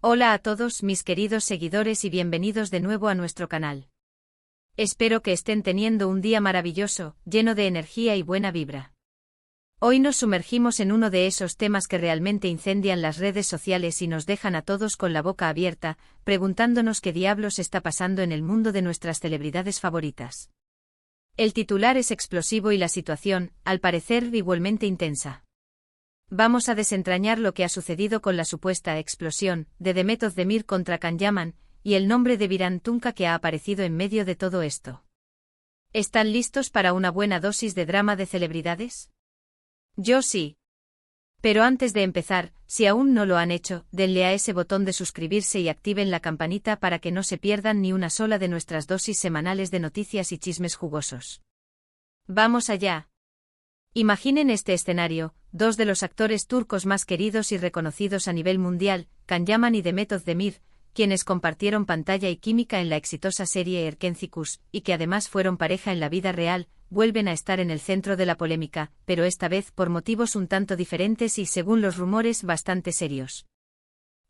Hola a todos mis queridos seguidores y bienvenidos de nuevo a nuestro canal. Espero que estén teniendo un día maravilloso, lleno de energía y buena vibra. Hoy nos sumergimos en uno de esos temas que realmente incendian las redes sociales y nos dejan a todos con la boca abierta, preguntándonos qué diablos está pasando en el mundo de nuestras celebridades favoritas. El titular es explosivo y la situación, al parecer, igualmente intensa. Vamos a desentrañar lo que ha sucedido con la supuesta explosión de Demet Özdemir contra Can Yaman, y el nombre de Birhan Tunca que ha aparecido en medio de todo esto. ¿Están listos para una buena dosis de drama de celebridades? Yo sí. Pero antes de empezar, si aún no lo han hecho, denle a ese botón de suscribirse y activen la campanita para que no se pierdan ni una sola de nuestras dosis semanales de noticias y chismes jugosos. ¡Vamos allá! Imaginen este escenario: dos de los actores turcos más queridos y reconocidos a nivel mundial, Can Yaman y Demet Özdemir, quienes compartieron pantalla y química en la exitosa serie Erkenci, y que además fueron pareja en la vida real, vuelven a estar en el centro de la polémica, pero esta vez por motivos un tanto diferentes y, según los rumores, bastante serios.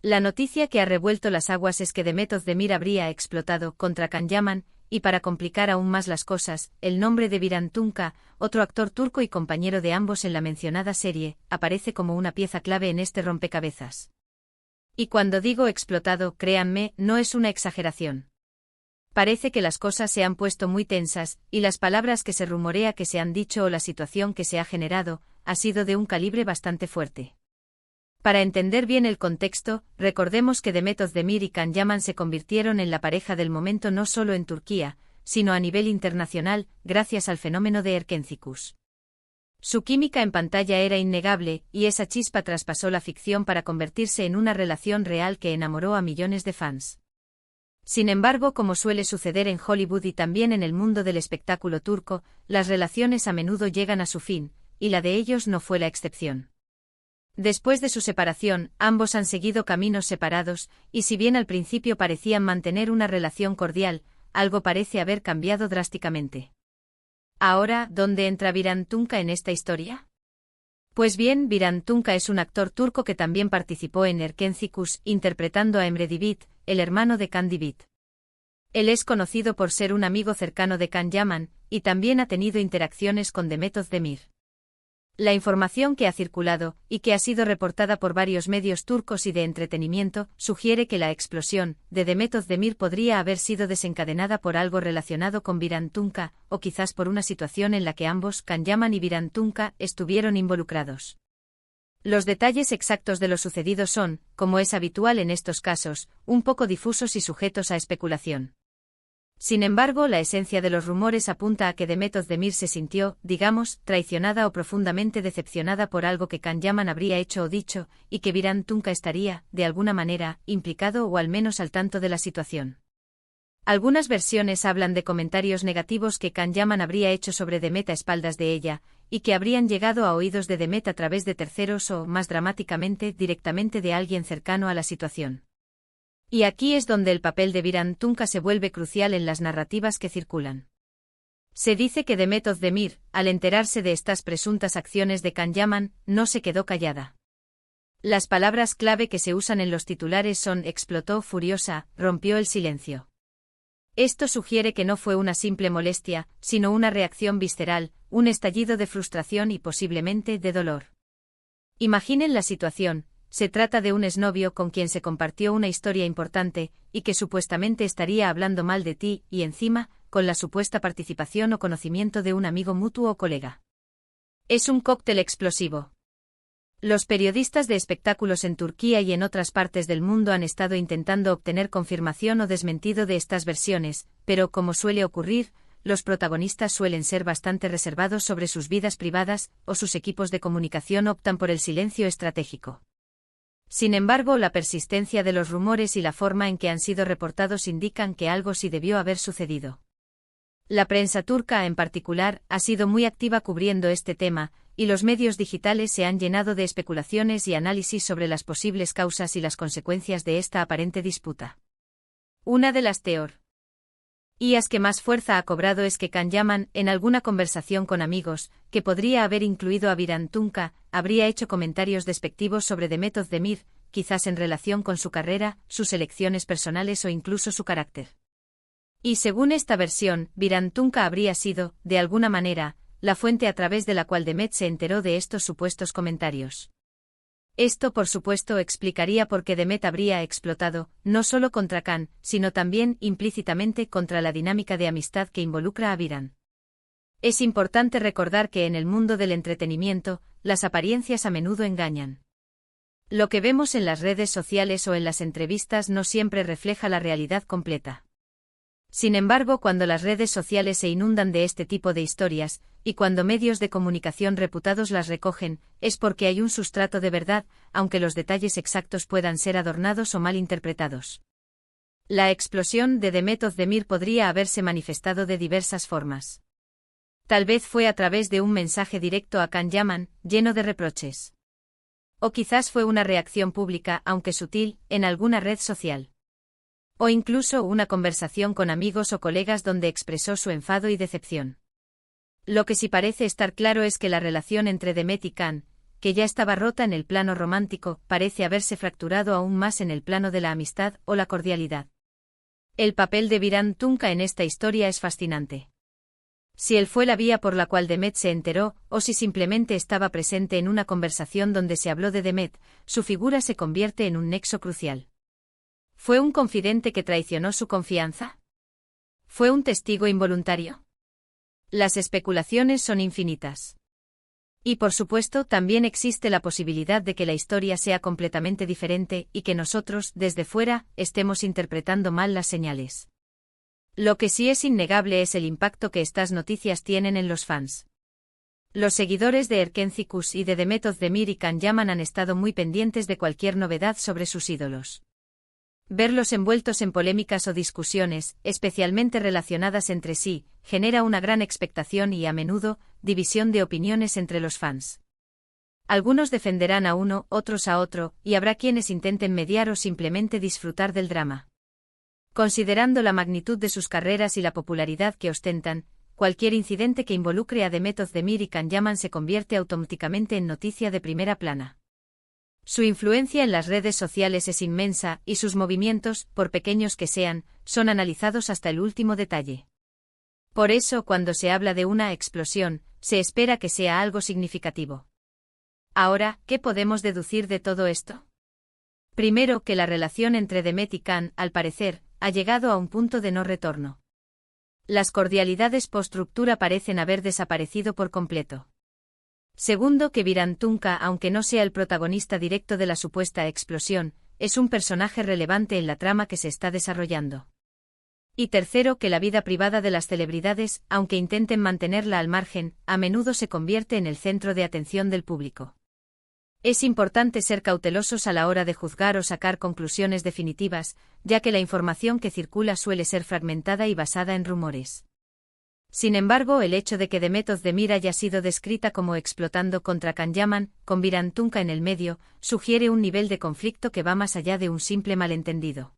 La noticia que ha revuelto las aguas es que Demet Özdemir habría explotado contra Can Yaman, y para complicar aún más las cosas, el nombre de Birhan Tunca, otro actor turco y compañero de ambos en la mencionada serie, aparece como una pieza clave en este rompecabezas. Y cuando digo explotado, créanme, no es una exageración. Parece que las cosas se han puesto muy tensas, y las palabras que se rumorea que se han dicho o la situación que se ha generado, ha sido de un calibre bastante fuerte. Para entender bien el contexto, recordemos que Demet Özdemir y Can Yaman se convirtieron en la pareja del momento no solo en Turquía, sino a nivel internacional, gracias al fenómeno de Erkenci. Su química en pantalla era innegable, y esa chispa traspasó la ficción para convertirse en una relación real que enamoró a millones de fans. Sin embargo, como suele suceder en Hollywood y también en el mundo del espectáculo turco, las relaciones a menudo llegan a su fin, y la de ellos no fue la excepción. Después de su separación, ambos han seguido caminos separados, y si bien al principio parecían mantener una relación cordial, algo parece haber cambiado drásticamente. Ahora, ¿dónde entra Birhan Tunca en esta historia? Pues bien, Birhan Tunca es un actor turco que también participó en Erkenci, interpretando a Emre Divit, el hermano de Can Divit. Él es conocido por ser un amigo cercano de Can Yaman, y también ha tenido interacciones con Demet Özdemir. La información que ha circulado, y que ha sido reportada por varios medios turcos y de entretenimiento, sugiere que la explosión de Demet Özdemir podría haber sido desencadenada por algo relacionado con Birhan Tunca, o quizás por una situación en la que ambos, Can Yaman y Birhan Tunca, estuvieron involucrados. Los detalles exactos de lo sucedido son, como es habitual en estos casos, un poco difusos y sujetos a especulación. Sin embargo, la esencia de los rumores apunta a que Demet Özdemir se sintió, digamos, traicionada o profundamente decepcionada por algo que Can Yaman habría hecho o dicho, y que Birhan Tunca estaría, de alguna manera, implicado o al menos al tanto de la situación. Algunas versiones hablan de comentarios negativos que Can Yaman habría hecho sobre Demet a espaldas de ella, y que habrían llegado a oídos de Demet a través de terceros o, más dramáticamente, directamente de alguien cercano a la situación. Y aquí es donde el papel de Birhan Tunca se vuelve crucial en las narrativas que circulan. Se dice que Demet Özdemir, al enterarse de estas presuntas acciones de Can Yaman, no se quedó callada. Las palabras clave que se usan en los titulares son explotó furiosa, rompió el silencio. Esto sugiere que no fue una simple molestia, sino una reacción visceral, un estallido de frustración y posiblemente de dolor. Imaginen la situación. Se trata de un exnovio con quien se compartió una historia importante, y que supuestamente estaría hablando mal de ti, y encima, con la supuesta participación o conocimiento de un amigo mutuo o colega. Es un cóctel explosivo. Los periodistas de espectáculos en Turquía y en otras partes del mundo han estado intentando obtener confirmación o desmentido de estas versiones, pero como suele ocurrir, los protagonistas suelen ser bastante reservados sobre sus vidas privadas, o sus equipos de comunicación optan por el silencio estratégico. Sin embargo, la persistencia de los rumores y la forma en que han sido reportados indican que algo sí debió haber sucedido. La prensa turca, en particular, ha sido muy activa cubriendo este tema, y los medios digitales se han llenado de especulaciones y análisis sobre las posibles causas y las consecuencias de esta aparente disputa. Una de las teorías que más fuerza ha cobrado es que Can Yaman, en alguna conversación con amigos, que podría haber incluido a Birhan Tunca, habría hecho comentarios despectivos sobre Demet Özdemir, quizás en relación con su carrera, sus elecciones personales o incluso su carácter. Y según esta versión, Virantunca habría sido, de alguna manera, la fuente a través de la cual Demet se enteró de estos supuestos comentarios. Esto por supuesto explicaría por qué Demet habría explotado, no solo contra Khan, sino también, implícitamente, contra la dinámica de amistad que involucra a Viran. Es importante recordar que en el mundo del entretenimiento, las apariencias a menudo engañan. Lo que vemos en las redes sociales o en las entrevistas no siempre refleja la realidad completa. Sin embargo, cuando las redes sociales se inundan de este tipo de historias, y cuando medios de comunicación reputados las recogen, es porque hay un sustrato de verdad, aunque los detalles exactos puedan ser adornados o mal interpretados. La explosión de Demet Özdemir podría haberse manifestado de diversas formas. Tal vez fue a través de un mensaje directo a Can Yaman, lleno de reproches. O quizás fue una reacción pública, aunque sutil, en alguna red social. O incluso una conversación con amigos o colegas donde expresó su enfado y decepción. Lo que sí parece estar claro es que la relación entre Demet y Khan, que ya estaba rota en el plano romántico, parece haberse fracturado aún más en el plano de la amistad o la cordialidad. El papel de Virantunca en esta historia es fascinante. Si él fue la vía por la cual Demet se enteró, o si simplemente estaba presente en una conversación donde se habló de Demet, su figura se convierte en un nexo crucial. ¿Fue un confidente que traicionó su confianza? ¿Fue un testigo involuntario? Las especulaciones son infinitas. Y por supuesto también existe la posibilidad de que la historia sea completamente diferente y que nosotros, desde fuera, estemos interpretando mal las señales. Lo que sí es innegable es el impacto que estas noticias tienen en los fans. Los seguidores de Erken Cikus y de Demet Özdemir y Can Yaman han estado muy pendientes de cualquier novedad sobre sus ídolos. Verlos envueltos en polémicas o discusiones, especialmente relacionadas entre sí, genera una gran expectación y, a menudo, división de opiniones entre los fans. Algunos defenderán a uno, otros a otro, y habrá quienes intenten mediar o simplemente disfrutar del drama. Considerando la magnitud de sus carreras y la popularidad que ostentan, cualquier incidente que involucre a Demet Özdemir y Can Yaman se convierte automáticamente en noticia de primera plana. Su influencia en las redes sociales es inmensa, y sus movimientos, por pequeños que sean, son analizados hasta el último detalle. Por eso, cuando se habla de una explosión, se espera que sea algo significativo. Ahora, ¿qué podemos deducir de todo esto? Primero, que la relación entre Demet y Khan, al parecer, ha llegado a un punto de no retorno. Las cordialidades post-ruptura parecen haber desaparecido por completo. Segundo, que Virantunca, aunque no sea el protagonista directo de la supuesta explosión, es un personaje relevante en la trama que se está desarrollando. Y tercero, que la vida privada de las celebridades, aunque intenten mantenerla al margen, a menudo se convierte en el centro de atención del público. Es importante ser cautelosos a la hora de juzgar o sacar conclusiones definitivas, ya que la información que circula suele ser fragmentada y basada en rumores. Sin embargo, el hecho de que Demet Özdemir haya sido descrita como explotando contra Can Yaman, con Virantunca en el medio, sugiere un nivel de conflicto que va más allá de un simple malentendido.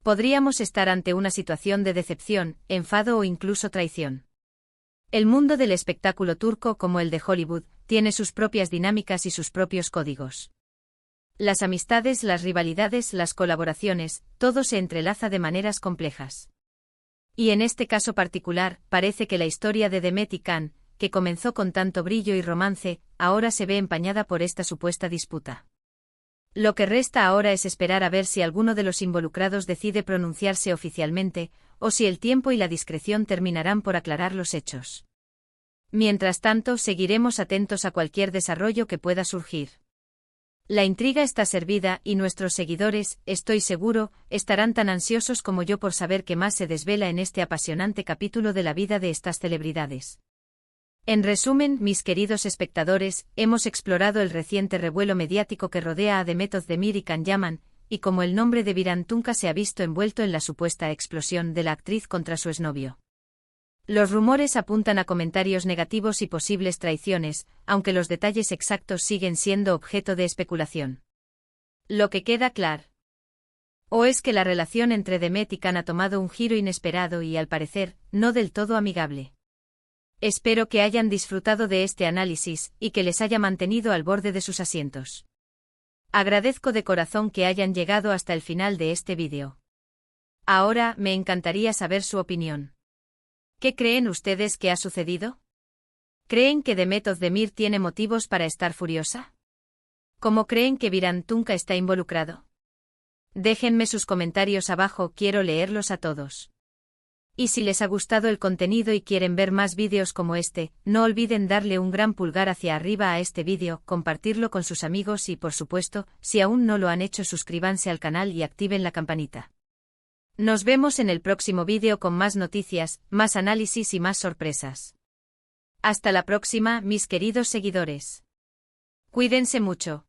Podríamos estar ante una situación de decepción, enfado o incluso traición. El mundo del espectáculo turco, como el de Hollywood, tiene sus propias dinámicas y sus propios códigos. Las amistades, las rivalidades, las colaboraciones, todo se entrelaza de maneras complejas. Y en este caso particular, parece que la historia de Demet y Khan, que comenzó con tanto brillo y romance, ahora se ve empañada por esta supuesta disputa. Lo que resta ahora es esperar a ver si alguno de los involucrados decide pronunciarse oficialmente, o si el tiempo y la discreción terminarán por aclarar los hechos. Mientras tanto, seguiremos atentos a cualquier desarrollo que pueda surgir. La intriga está servida y nuestros seguidores, estoy seguro, estarán tan ansiosos como yo por saber qué más se desvela en este apasionante capítulo de la vida de estas celebridades. En resumen, mis queridos espectadores, hemos explorado el reciente revuelo mediático que rodea a Demet Özdemir y Can Yaman, y cómo el nombre de Virantunca se ha visto envuelto en la supuesta explosión de la actriz contra su exnovio. Los rumores apuntan a comentarios negativos y posibles traiciones, aunque los detalles exactos siguen siendo objeto de especulación. Lo que queda claro o es que la relación entre Demet y Khan ha tomado un giro inesperado y, al parecer, no del todo amigable. Espero que hayan disfrutado de este análisis y que les haya mantenido al borde de sus asientos. Agradezco de corazón que hayan llegado hasta el final de este vídeo. Ahora, me encantaría saber su opinión. ¿Qué creen ustedes que ha sucedido? ¿Creen que Demet Özdemir tiene motivos para estar furiosa? ¿Cómo creen que Viran Tunca está involucrado? Déjenme sus comentarios abajo, quiero leerlos a todos. Y si les ha gustado el contenido y quieren ver más vídeos como este, no olviden darle un gran pulgar hacia arriba a este vídeo, compartirlo con sus amigos y, por supuesto, si aún no lo han hecho, suscríbanse al canal y activen la campanita. Nos vemos en el próximo vídeo con más noticias, más análisis y más sorpresas. Hasta la próxima, mis queridos seguidores. Cuídense mucho.